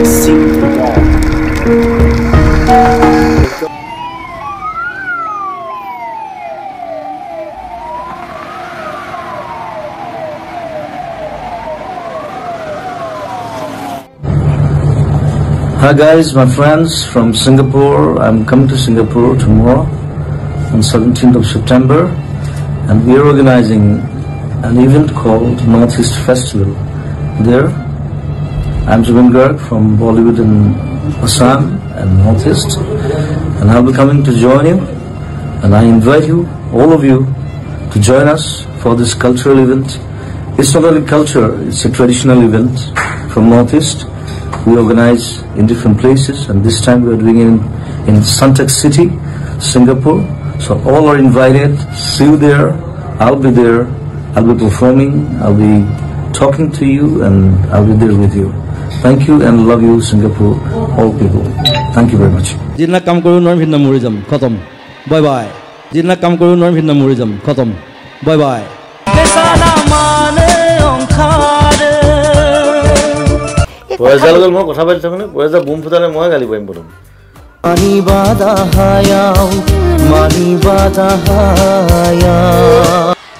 seek the wall. Hi guys, my friends from Singapore. I'm coming to Singapore tomorrow on 17th of September, and we are organizing an event called Northeast Festival. There, I'm Zubin Garg from Bollywood in Assam and Northeast, and I'll be coming to join you, and I invite you, all of you, to join us for this cultural event. It's not only culture, it's a traditional event from Northeast. We organize in different places, and this time we are doing it in Suntec City, Singapore. So all are invited. See you there. I'll be there. I'll be performing. I'll be talking to you, and I'll be there with you. Thank you and love you, Singapore, all people. Thank you very much. जितना काम करूँ non फिर नमूरिज्म खत्म. Bye bye. जितना काम करूँ non फिर नमूरिज्म खत्म. Bye bye. পয়সা লগল মই কথা পাতি থাকোঁ পয়সা বুম ফুটালে মই গালি পাৰিম প্ৰথম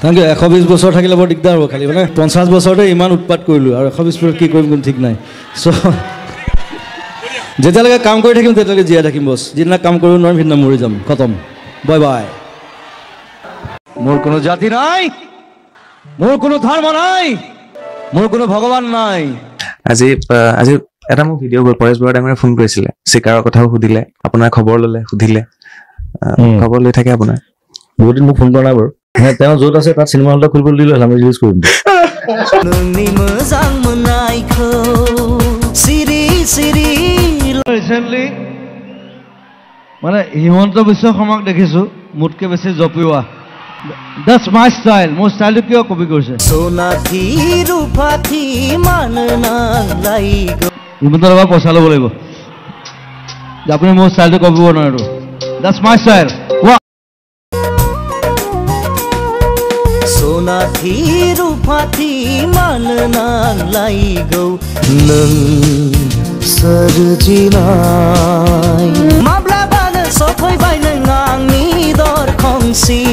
Thank you. 120 বছৰ থাকিলে বৰ দিগদাৰ হ'ব খালি মানে 50 বছৰতে ইমান উৎপাত কৰিলো আৰু 120 বছৰ কি কৰিম কোন ঠিক নাই সো যেতিয়ালৈকে কাম কৰি থাকিম তেতিয়ালৈকে জীয়াই থাকিম বস যিদিনা কাম কৰোঁ নয় ভিন্ন মৰি যাম খতম বাই বাই মোৰ কোনো জাতি নাই মোৰ কোনো ধৰ্ম নাই মোৰ কোনো ভগৱান নাই আজি এটা মোক ভিডিঅ' গ'ল পৰেশ বৰা ডাঙৰে ফোন কৰিছিলে চিকাৰৰ কথাও সুধিলে আপোনাৰ খবৰ ল'লে সুধিলে খবৰ লৈ থাকে আপোনাৰ বহুত দিন মোক ফোন কৰা নাই বাৰু তেওঁ য'ত আছে তাত চিনেমা হলটা খুলিব দিলে আমি ৰিলিজ কৰিম ৰিসেন্টলি মানে হিমন্ত বিশ্ব শৰ্মাক দেখিছো মুটকে বেছি জপিওৱা That's my style. More style to kyo copy korche. Sona thi rupa thi manna laigo. Imantar ba posa lo bolebo. Apne more style to copy korna ro. That's my style. Wow. Sona thi rupa thi manna laigo. Nang sarjinai. Mabla ban sokhoi bai nang ni dor khongsi.